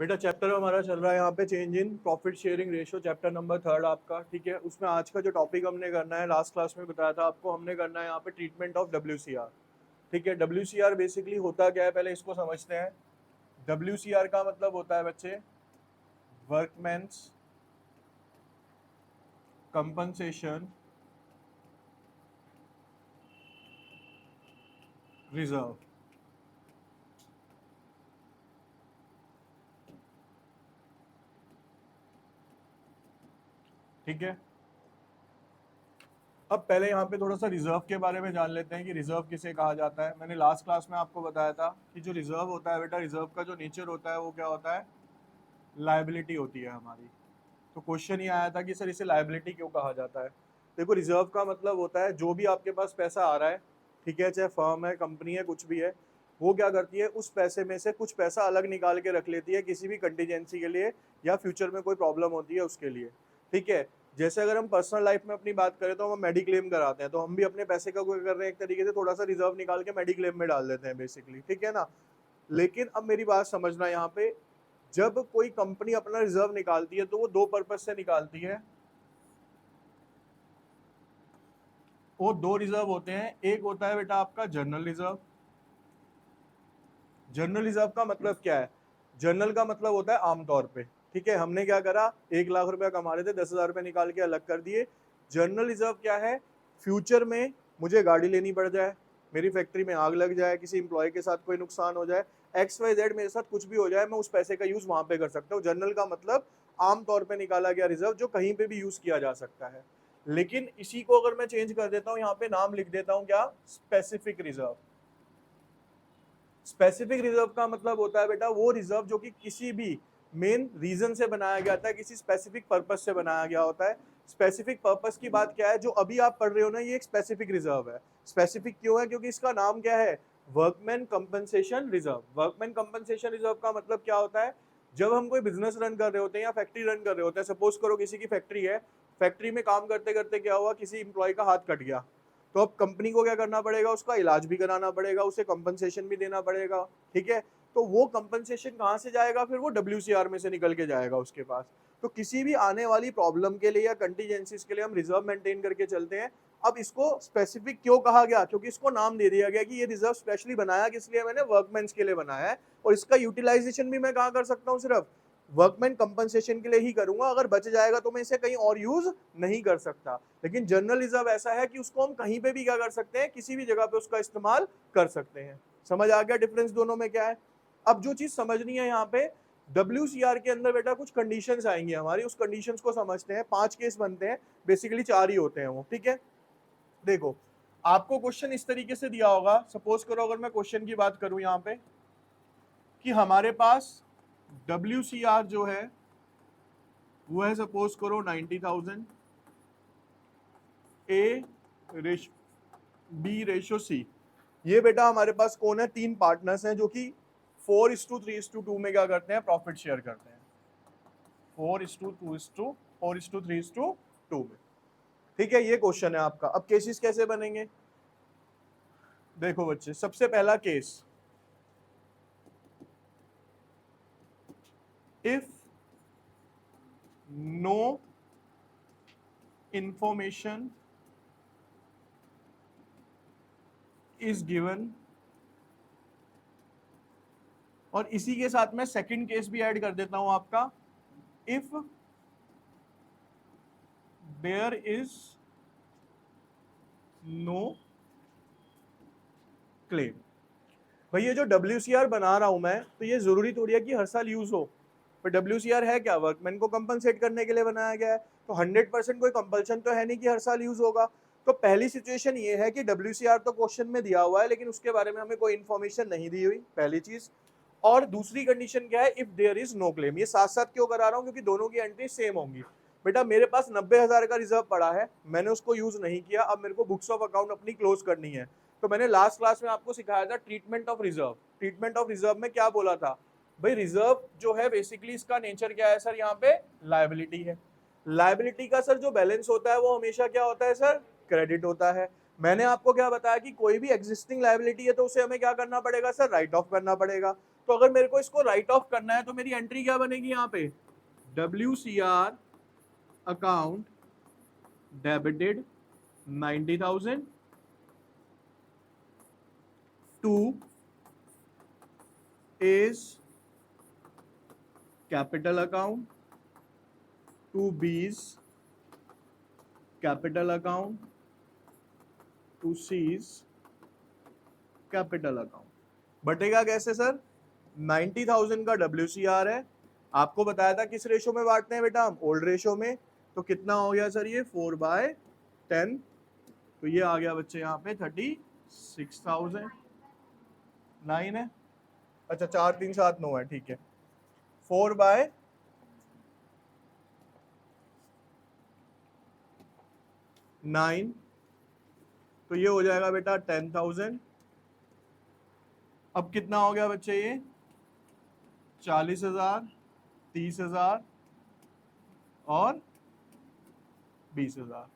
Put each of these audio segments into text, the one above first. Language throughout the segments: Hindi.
बेटा चैप्टर हमारा चल रहा है यहाँ पे change in profit sharing ratio, chapter number 3 आपका, ठीक है। उसमें आज का जो टॉपिक हमने करना है, लास्ट क्लास में बताया था आपको, हमने करना है यहाँ पे ट्रीटमेंट ऑफ WCR, ठीक है। WCR बेसिकली होता क्या है, पहले इसको समझते हैं। WCR का मतलब होता है बच्चे वर्कमैन्स कंपनसेशन रिजर्व, ठीक है। अब पहले यहाँ पे थोड़ा सा रिजर्व के बारे में जान लेते हैं कि रिजर्व किसे कहा जाता है। मैंने लास्ट क्लास में आपको बताया था कि जो रिजर्व होता है बेटा, रिजर्व का जो नेचर होता है वो क्या होता है, लायबिलिटी होती है हमारी। तो क्वेश्चन ये आया था कि सर इसे लायबिलिटी क्यों कहा जाता है। देखो रिजर्व का मतलब होता है जो भी आपके पास पैसा आ रहा है, ठीक है, चाहे फर्म है, कंपनी है, कुछ भी है, वो क्या करती है उस पैसे में से कुछ पैसा अलग निकाल के रख लेती है किसी भी कंटीजेंसी के लिए या फ्यूचर में कोई प्रॉब्लम होती है उसके लिए, ठीक है। जैसे अगर हम पर्सनल लाइफ में अपनी बात करें तो हम मेडिक्लेम कराते हैं, तो हम भी अपने पैसे का क्या कर रहे हैं, एक तरीके से थोड़ा सा रिजर्व निकाल के मेडिक्लेम में डाल देते हैं बेसिकली, ठीक है ना। लेकिन अब मेरी बात समझना यहाँ पे, जब कोई कंपनी अपना रिजर्व निकालती है तो वो दो पर्पज से निकालती है। वो दो रिजर्व होते हैं, एक होता है बेटा आपका जर्नल रिजर्व। जर्नल रिजर्व का मतलब क्या है, जर्नल का मतलब होता है आमतौर पे, ठीक है। हमने क्या करा, 1 लाख रुपया कमा रहे थे, 10,000 रुपये निकाल के अलग कर दिए। जर्नल रिजर्व क्या है, फ्यूचर में मुझे गाड़ी लेनी पड़ जाए, मेरी फैक्ट्री में आग लग जाए, किसी इंप्लॉय के साथ कोई नुकसान हो जाए, XYZ मेरे साथ कुछ भी हो जाए, मैं उस पैसे का यूज वहां पे कर सकता हूँ। जर्नल का मतलब आमतौर पे निकाला गया रिजर्व जो कहीं पे भी यूज किया जा सकता है। लेकिन इसी को अगर मैं चेंज कर देता हूँ, यहाँ पे नाम लिख देता हूँ क्या, स्पेसिफिक रिजर्व। स्पेसिफिक रिजर्व का मतलब होता है बेटा वो रिजर्व जो कि किसी भी मेन रीजन से बनाया गया था, किसी स्पेसिफिक पर्पस से बनाया गया होता है। स्पेसिफिक पर्पस की बात क्या है, जो अभी आप पढ़ रहे हो ना, ये एक स्पेसिफिक रिजर्व है। स्पेसिफिक क्यों है, क्योंकि इसका नाम क्या है, workman compensation reserve. Workman compensation reserve का मतलब क्या होता है, जब हम कोई बिजनेस रन कर रहे होते हैं या फैक्ट्री रन कर रहे होते हैं, सपोज करो किसी की फैक्ट्री है, फैक्ट्री में काम करते करते क्या हुआ, किसी इंप्लॉय का हाथ कट गया, तो अब कंपनी को क्या करना पड़ेगा, उसका इलाज भी कराना पड़ेगा, उसे कंपनसेशन भी देना पड़ेगा, ठीक है। तो वो कंपनसेशन कहाँ से जाएगा, फिर वो WCR में से निकल के जाएगा उसके पास। तो किसी भी आने वाली प्रॉब्लम के लिए या कंटीजेंसीज के लिए हम रिजर्व मेंटेन करके चलते हैं। अब इसको स्पेसिफिक क्यों कहा गया, क्योंकि इसको नाम दे दिया गया कि ये रिजर्व स्पेशली बनाया किस लिए, मैंने वर्कमैन्स के लिए बनाया है, और इसका यूटिलाइजेशन भी मैं कहाँ कर सकता हूँ, सिर्फ वर्कमैन कंपनसेशन के लिए ही करूंगा। अगर बच जाएगा तो मैं इसे कहीं और यूज नहीं कर सकता। लेकिन जनरल रिजर्व ऐसा है कि उसको हम कहीं पे भी क्या कर सकते हैं, किसी भी जगह पे उसका इस्तेमाल कर सकते हैं। समझ आ गया डिफरेंस दोनों में क्या है। अब जो चीज समझनी है यहाँ पे, WCR के अंदर बेटा कुछ कंडीशंस आएंगी हमारी, उस कंडीशंस को समझते हैं। 5 केस बनते हैं, बेसिकली 4 ही होते हैं वो, ठीक है। देखो आपको क्वेश्चन इस तरीके से दिया होगा, सपोज करो अगर मैं क्वेश्चन की बात करूं यहाँ पे, कि हमारे पास WCR जो है वो है, सपोज करो 90,000, A B/C। ये बेटा हमारे पास कौन है, 3 पार्टनर्स हैं जो कि 4:3:2 में क्या करते हैं, प्रॉफिट शेयर करते हैं। 4:3:2 में, ठीक है। ये क्वेश्चन है आपका। अब केसेस कैसे बनेंगे, देखो बच्चे, सबसे पहला case, if no information is given, और इसी के साथ में सेकंड केस भी ऐड कर देता हूं आपका, if there is no claim. भाई ये जो WCR बना रहा हूं मैं, तो ये जरूरी थोड़ी है कि हर साल यूज हो। पर WCR है क्या, वर्कमैन को कंपनसेट करने के लिए बनाया गया है, तो 100% कोई कंपल्शन तो है नहीं कि हर साल यूज होगा। तो पहली सिचुएशन ये है कि WCR तो क्वेश्चन में दिया हुआ है, लेकिन उसके बारे में हमें कोई इन्फॉर्मेशन नहीं दी हुई, पहली चीज। और दूसरी कंडीशन क्या है, if there is no claim. ये साथ साथ क्यों करा रहा हूं, क्योंकि दोनों की एंट्री सेम होंगी। बेटा मेरे पास 90,000 का रिजर्व पड़ा है, मैंने उसको यूज नहीं किया, अब मेरे को बुक्स ऑफ अकाउंट अपनी क्लोज करनी है। तो मैंने लास्ट क्लास में आपको सिखाया था treatment of reserve. Treatment of reserve में क्या बोला था, भाई रिजर्व जो है बेसिकली इसका नेचर क्या है सर, यहाँ पे लायबिलिटी है। लायबिलिटी का सर जो बैलेंस होता है वो हमेशा क्या होता है सर, क्रेडिट होता है। मैंने आपको क्या बताया कि कोई भी एग्जिस्टिंग लायबिलिटी है तो उसे हमें क्या करना पड़ेगा सर, राइट ऑफ करना पड़ेगा। तो अगर मेरे को इसको राइट ऑफ करना है तो मेरी एंट्री क्या बनेगी यहाँ पे, WCR account debited 90,000 to A's capital account to B's capital account to C's capital account. बटेगा कैसे सर, 90,000 का WCR है, आपको बताया था किस रेशो में बांटते हैं बेटा हम, ओल्ड रेशो में, तो कितना हो गया सर ये 4/10, तो ये आ गया बच्चे यहाँ पे 36,000, 9 है, अच्छा 4 3 7 9 है, ठीक है, 4/9, तो ये हो जाएगा बेटा 10,000। अब कितना हो गया बच्चे ये 40,000, 30,000 और 20,000।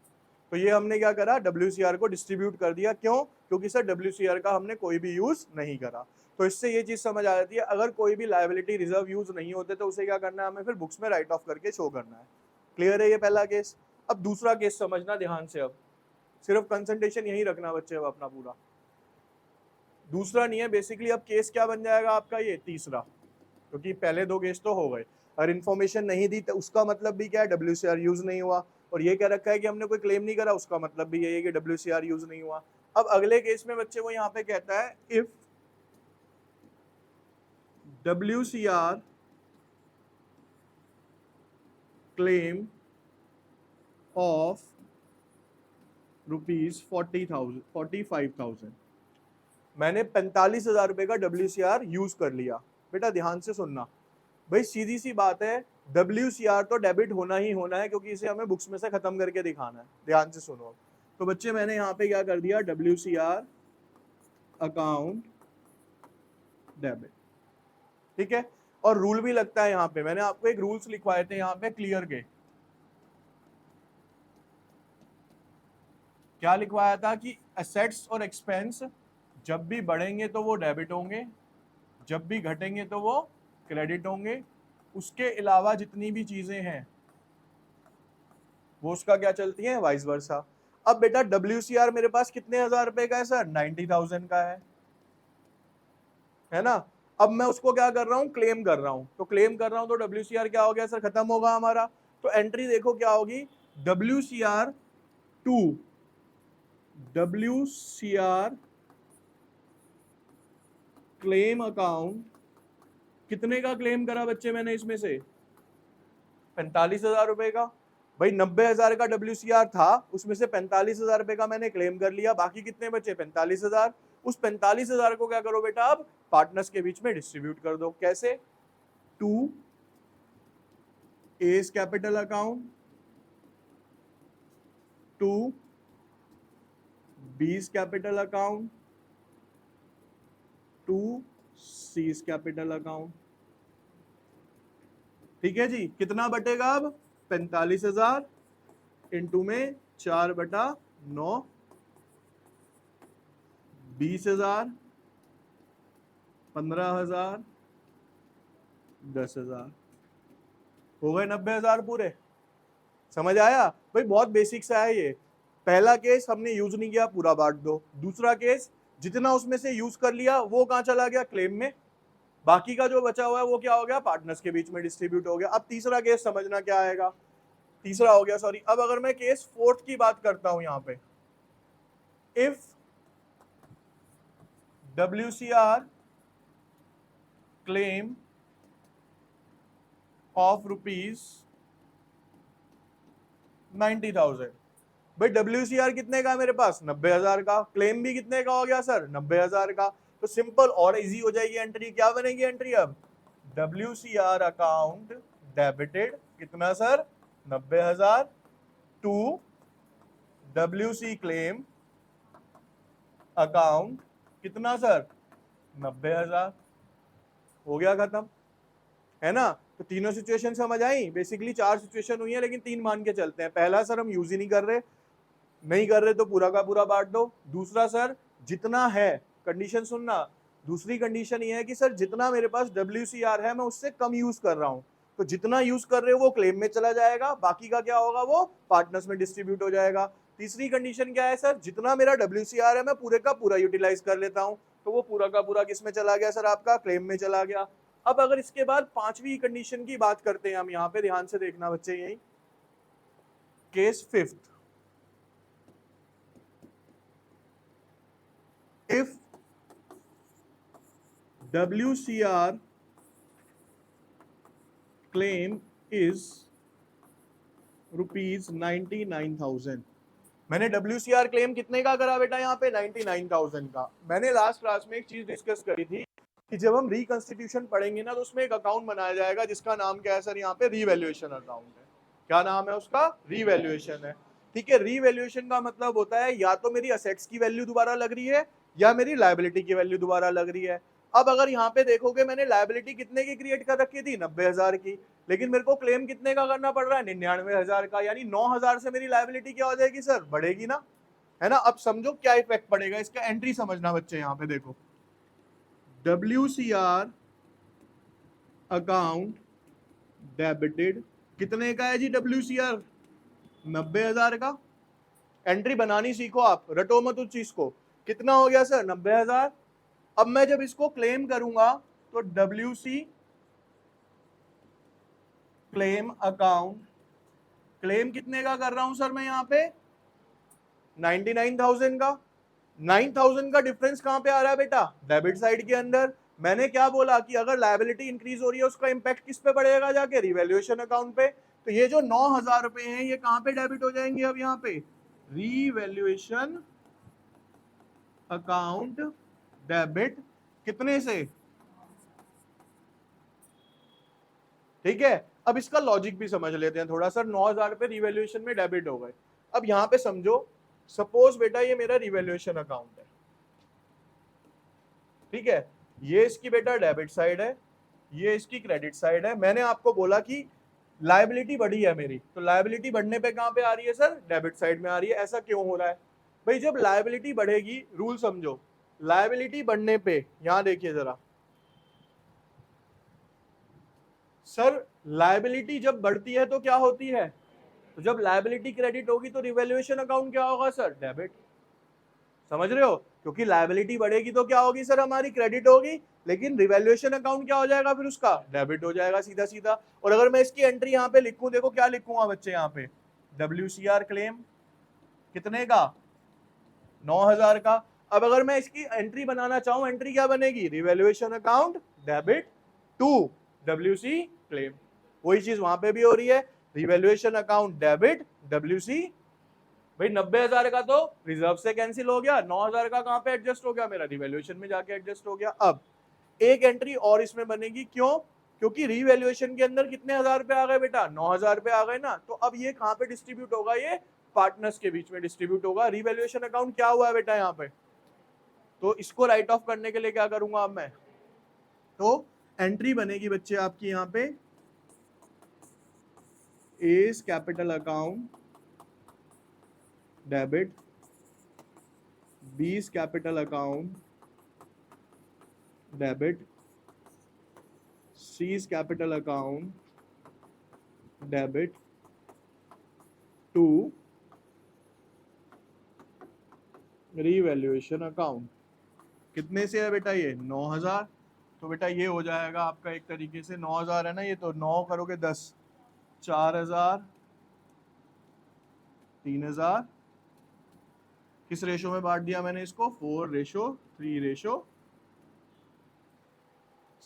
तो ये हमने क्या करा, WCR को डिस्ट्रीब्यूट कर दिया, क्यों, क्योंकि सर WCR का हमने कोई भी यूज नहीं करा। तो इससे ये चीज समझ आ जाती है, अगर कोई भी लायबिलिटी रिजर्व यूज नहीं होते तो उसे क्या करना है, हमें फिर बुक्स में राइट ऑफ करके शो करना है। क्लियर है ये पहला केस। अब दूसरा केस समझना ध्यान से, अब सिर्फ कंसंट्रेशन यही रखना बच्चे अब अपना पूरा, दूसरा नहीं है बेसिकली। अब केस क्या बन जाएगा आपका, ये तीसरा, क्योंकि पहले दो केस तो हो गए। अगर इन्फॉर्मेशन नहीं दी तो उसका मतलब भी क्या है, WCR यूज नहीं हुआ, और ये क्या रखा है कि हमने कोई क्लेम नहीं करा, उसका मतलब भी यही है कि WCR यूज नहीं हुआ। अब अगले केस में बच्चे वो यहाँ पे कहता है, इफ WCR क्लेम ऑफ ₹45,000, मैंने 45,000 रुपए का WCR यूज कर लिया। बेटा ध्यान से सुनना भाई, सीधी सी बात है, WCR तो डेबिट होना ही होना है, क्योंकि इसे हमें बुक्स में से खत्म करके दिखाना है। ध्यान से सुनो, तो बच्चे मैंने यहाँ पे क्या कर दिया, WCR अकाउंट डेबिट, ठीक है। और रूल भी लगता है यहाँ पे, मैंने आपको एक रूल्स लिखवाए थे यहाँ पे क्लियर के, क्या लिखवाया था कि एसेट्स और एक्सपेंस जब भी बढ़ेंगे तो वो डेबिट होंगे, जब भी घटेंगे तो वो क्रेडिट होंगे, उसके अलावा जितनी भी चीजें हैं वो उसका क्या चलती हैं, वाइस वर्सा। अब बेटा WCR मेरे पास कितने हजार रुपए का है सर, 90,000 का है ना। अब मैं उसको क्या कर रहा हूं, क्लेम कर रहा हूं, तो क्लेम कर रहा हूं तो WCR क्या हो गया सर, खत्म होगा हमारा। तो एंट्री देखो क्या होगी, WCR to WCR claim account, कितने का क्लेम करा बच्चे मैंने इसमें से, 45,000 रुपए का। भाई 90,000 का WCR था, उसमें से 45,000 रुपए का मैंने क्लेम कर लिया, बाकी कितने बचे, 45,000। उस 45,000 को क्या करो बेटा, अब पार्टनर्स के बीच में डिस्ट्रीब्यूट कर दो। कैसे, to A's capital account to B's capital account to C's capital account. ठीक है जी, कितना बटेगा अब, 45,000 इंटू में 4/9, 20,000, 15,000, 10,000, हो गए 90,000 पूरे। समझ आया भाई, बहुत बेसिक सा है ये। पहला केस हमने यूज नहीं किया, पूरा बांट दो। दूसरा केस जितना उसमें से यूज कर लिया वो कहां चला गया, क्लेम में, बाकी का जो बचा हुआ है वो क्या हो गया, पार्टनर्स के बीच में डिस्ट्रीब्यूट हो गया। अब तीसरा केस समझना क्या आएगा, तीसरा हो गया सॉरी। अब अगर मैं केस फोर्थ की बात करता हूं यहां पे, इफ WCR क्लेम ऑफ ₹90,000, भाई WCR कितने का है मेरे पास, 90,000 का, क्लेम भी कितने का हो गया सर, 90,000 का। तो सिंपल और इजी हो जाएगी एंट्री, क्या बनेगी एंट्री अब, WCR अकाउंट डेबिटेड कितना sir, 90,000 to WC claim account कितना सर, 90,000, हो गया खत्म, है ना। तो तीनों सिचुएशन समझ आई, बेसिकली 4 सिचुएशन हुई है, लेकिन 3 मान के चलते हैं। पहला सर हम यूज ही नहीं कर रहे तो पूरा का पूरा बांट दो। दूसरा सर जितना है, कंडीशन सुनना, दूसरी कंडीशन ये है कि सर जितना मेरे पास WCR है मैं उससे कम यूज कर रहा हूं, तो जितना यूज कर रहे हो वो क्लेम में चला जाएगा, बाकी का क्या होगा वो पार्टनर्स में डिस्ट्रीब्यूट हो जाएगा। तीसरी कंडीशन क्या है सर, जितना मेरा WCR है मैं पूरे का पूरा यूटिलाइज कर लेता हूं, तो वो पूरा का पूरा किस में चला गया सर, आपका क्लेम में चला गया। अब अगर इसके बाद पांचवी कंडीशन की बात करते हैं हम, यहाँ पे ध्यान से देखना बच्चे, यही case fifth, if WCR claim is ₹99,000। मैंने WCR क्लेम कितने का करा बेटा, यहाँ पे 99,000 का। मैंने लास्ट क्लास में एक चीज डिस्कस करी थी कि जब हम रिकंस्टिट्यूशन पढ़ेंगे ना, तो उसमें एक अकाउंट बनाया जाएगा जिसका नाम क्या है सर, यहाँ पे रीवैल्यूएशन अकाउंट है। क्या नाम है उसका, रीवैल्यूएशन है। ठीक है, रीवैल्यूएशन का मतलब होता है या तो मेरी असेट्स की वैल्यू दोबारा लग रही है या मेरी लायबिलिटी की वैल्यू दोबारा लग रही है। अब अगर यहाँ पे देखोगे मैंने लायबिलिटी कितने की क्रिएट कर रखी थी, 90,000 की, लेकिन मेरे को क्लेम कितने का करना पड़ रहा है, 99,000 का, यानी 9,000 से मेरी लायबिलिटी क्या हो जाएगी सर, बढ़ेगी ना, है ना। अब समझो क्या इफेक्ट पड़ेगा इसका, एंट्री समझना बच्चे, यहाँ पे देखो WCR अकाउंट डेबिटेड, कितने का है जी WCR, 90,000 का। एंट्री बनानी सीखो आप, रटो मत उस चीज को। कितना हो गया सर, 90,000। अब मैं जब इसको क्लेम करूंगा तो WC क्लेम अकाउंट, क्लेम कितने का कर रहा हूं सर मैं यहाँ पे, 99,000 का। 9,000 का डिफरेंस कहां पे आ रहा है बेटा, डेबिट साइड के अंदर। मैंने क्या बोला कि अगर लायबिलिटी इंक्रीज हो रही है उसका इंपैक्ट किस पे पड़ेगा, जाके रिवैल्यूएशन अकाउंट पे। तो ये जो 9,000 रुपए हैं ये कहां पे डेबिट हो जाएंगे, अब यहाँ पे रिवैल्यूएशन अकाउंट डेबिट, कितने से, ठीक है। अब इसका लॉजिक भी समझ लेते हैं थोड़ा सा। 9,000 पे रिवैल्यूएशन में डेबिट हो गए। अब यहाँ पे समझो, सपोज बेटा ये मेरा रिवैल्यूएशन अकाउंट है, ठीक है, ये इसकी बेटा डेबिट साइड है, ये इसकी क्रेडिट साइड है। मैंने आपको बोला कि लायबिलिटी बढ़ी है मेरी, तो लायबिलिटी बढ़ने पे कहां पे आ रही है सर, डेबिट साइड में आ रही है। ऐसा क्यों हो रहा है भाई, जब लायबिलिटी बढ़ेगी, रूल समझो, लायबिलिटी बढ़ने पे, यहां देखिए जरा सर, लायबिलिटी जब बढ़ती है तो क्या होती है, तो जब लायबिलिटी क्रेडिट होगी तो रिवैल्यूएशन अकाउंट क्या होगा सर, डेबिट। समझ रहे हो, क्योंकि लायबिलिटी बढ़ेगी तो क्या होगी सर, हमारी क्रेडिट होगी, लेकिन रिवैल्यूएशन अकाउंट क्या हो जाएगा फिर उसका, डेबिट हो जाएगा सीधा सीधा। और अगर मैं इसकी एंट्री यहाँ पे लिखूं, देखो क्या लिखूंगा बच्चे, यहाँ पे WCR क्लेम कितने का, 9,000 का। अब अगर मैं इसकी एंट्री बनाना चाहूं, एंट्री क्या बनेगी, revaluation account debit to WC claim. वही चीज वहां पे भी हो रही है, रिवैल्यूएशन अकाउंट डेबिट WC। भाई 90,000 का तो रिजर्व से कैंसिल हो गया, 9,000 का कहां पे एडजस्ट हो गया, मेरा रिवैल्यूएशन में जाके एडजस्ट हो गया। अब एक एंट्री और इसमें बनेगी, क्यों, क्योंकि रिवैल्यूएशन के अंदर कितने हजार पे आ गए बेटा, 9,000 पे आ गए ना। तो अब ये कहां पे डिस्ट्रीब्यूट होगा, ये पार्टनर्स के बीच में डिस्ट्रीब्यूट होगा। रिवैल्यूएशन अकाउंट क्या हुआ है बेटा यहाँ पे, तो इसको राइट ऑफ करने के लिए क्या करूंगा अब मैं, तो एंट्री बनेगी बच्चे आपकी यहाँ पे A's capital account debit, B's capital account debit, C's capital account debit to revaluation account. कितने से है बेटा ये, 9,000। तो बेटा ये हो जाएगा आपका एक तरीके से 9,000 है ना, ये तो 9 करोगे 10, 4,000, 3,000, किस रेशो में बांट दिया मैंने इसको, 4:3 रेशो।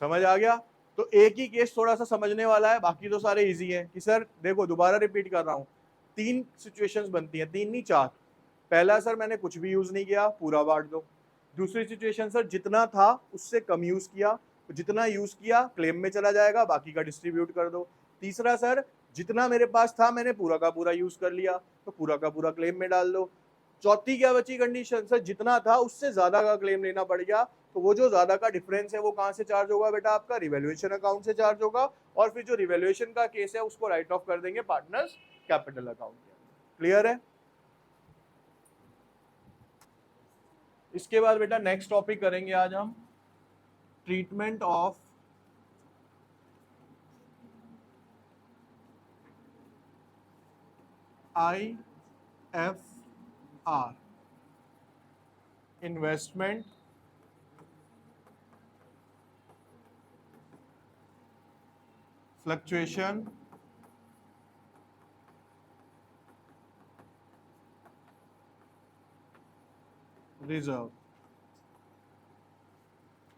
समझ आ गया। तो एक ही केस थोड़ा सा समझने वाला है, बाकी तो सारे इजी हैं। कि सर देखो दोबारा रिपीट कर रहा हूँ, 3 सिचुएशंस बनती हैं, 3 नहीं 4। पहला सर मैंने कुछ भी यूज नहीं किया, पूरा बांट दो। दूसरी सिचुएशन सर जितना था उससे कम यूज किया, तो जितना यूज किया क्लेम में चला जाएगा, बाकी का डिस्ट्रीब्यूट कर दो। तीसरा सर जितना मेरे पास था मैंने पूरा का पूरा यूज कर लिया, तो पूरा का पूरा क्लेम में डाल दो। चौथी क्या बची कंडीशन सर, जितना था उससे ज्यादा का क्लेम लेना पड़ गया, तो वो जो ज्यादा का डिफरेंस है वो कहां से चार्ज होगा बेटा, आपका रिवैल्यूएशन अकाउंट से चार्ज होगा। और फिर जो रिवैल्यूएशन का केस है उसको राइट ऑफ कर देंगे पार्टनर्स कैपिटल अकाउंट। क्लियर है। इसके बाद बेटा नेक्स्ट टॉपिक करेंगे आज हम treatment of IFR, investment fluctuation reserve.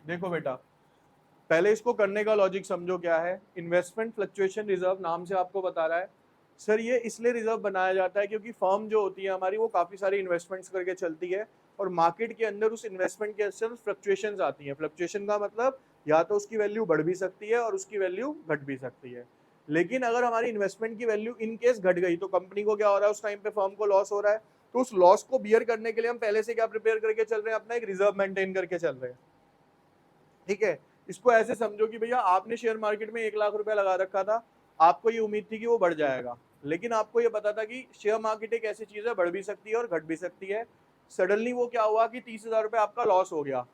देखो बेटा, पहले इसको करने का लॉजिक समझो क्या है। इन्वेस्टमेंट फ्लक्चुएशन रिजर्व नाम से आपको बता रहा है सर ये इसलिए रिजर्व बनाया जाता है क्योंकि फर्म जो होती है हमारी वो काफी सारी इन्वेस्टमेंट्स करके चलती है और मार्केट के अंदर उस इन्वेस्टमेंट के अंदर फ्लक्चुएशंस आती हैं। फ्लक्चुएशन का मतलब या तो उसकी वैल्यू बढ़ भी सकती है और उसकी वैल्यू घट भी सकती है। लेकिन अगर हमारी इन्वेस्टमेंट की वैल्यू इन केस घट गई तो कंपनी को क्या हो रहा है, उस टाइम पे फर्म को लॉस हो रहा है। तो उस लॉस को बियर करने के लिए हम पहले से क्या प्रिपेयर करके चल रहे हैं, अपना एक रिजर्व मेंटेन करके चल रहे हैं। ठीक है, इसको ऐसे समझो कि भैया आपने शेयर मार्केट में 1 लाख रुपया लगा रखा था, आपको ये उम्मीद थी कि वो बढ़ जाएगा, लेकिन आपको ये पता था कि शेयर मार्केट एक ऐसी चीज है बढ़ भी सकती है और घट भी सकती है। सडनली वो क्या हुआ कि 30,000 रुपये आपका लॉस हो गया।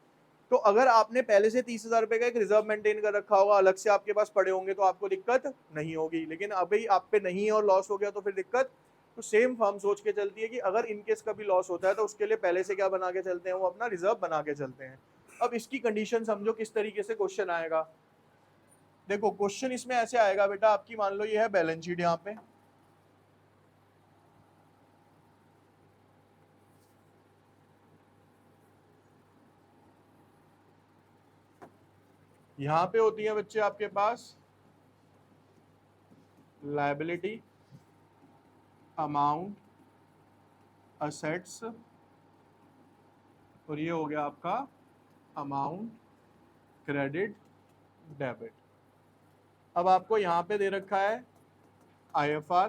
तो अगर आपने पहले से 30,000 रुपये का एक रिजर्व मेंटेन कर रखा होगा, अलग से आपके पास पड़े होंगे, तो आपको दिक्कत नहीं होगी। लेकिन अभी आप पे नहीं है और लॉस हो गया तो फिर दिक्कत। तो सेम फर्म सोच के चलती है कि अगर इनकेस कभी लॉस होता है तो उसके लिए पहले से क्या बना के चलते हैं, वो अपना रिजर्व बना के चलते हैं। अब इसकी कंडीशन समझो किस तरीके से क्वेश्चन आएगा। देखो क्वेश्चन इसमें ऐसे आएगा बेटा, आपकी मान लो ये है बैलेंस शीट, यहाँ पे होती है बच्चे आपके पास लायबिलिटी, अमाउंट, असेट्स, और ये हो गया आपका अमाउंट, क्रेडिट, डेबिट। अब आपको यहाँ पे दे रखा है IFR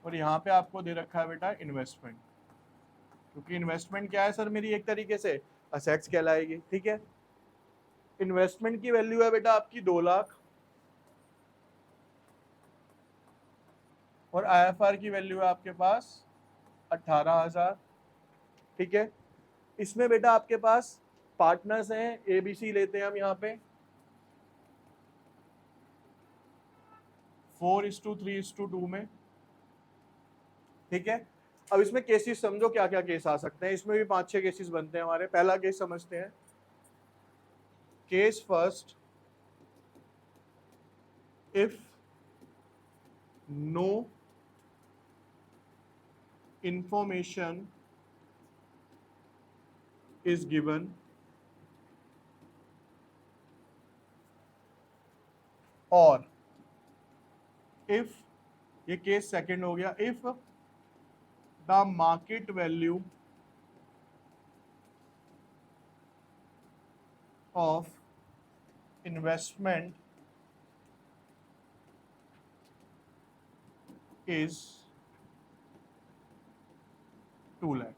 और यहाँ पे आपको दे रखा है बेटा इन्वेस्टमेंट, क्योंकि इन्वेस्टमेंट क्या है सर, मेरी एक तरीके से असेट्स कहलाएगी। ठीक है, इन्वेस्टमेंट की वैल्यू है बेटा आपकी 2 लाख और IFR की वैल्यू है आपके पास 18,000। ठीक है, इसमें बेटा आपके पास पार्टनर्स हैं, ABC लेते हैं हम यहाँ पे 4:3:2 में। ठीक है, अब इसमें केसेस समझो क्या क्या केस आ सकते हैं। इसमें भी 5-6 केसेस बनते हैं हमारे। पहला केस समझते हैं, case first, if no information is given और इफ, ये केस सेकंड हो गया, if the market value of investment is 2 lakh.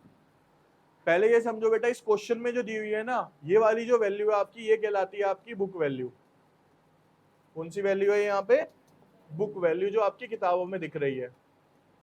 पहले ये समझो बेटा, इस क्वेश्चन में जो दी हुई है ना, ये वाली जो वैल्यू है आपकी, ये कहलाती है आपकी बुक वैल्यू। कौन सी वैल्यू है यहाँ पे, बुक वैल्यू, जो आपकी किताबों में दिख रही है।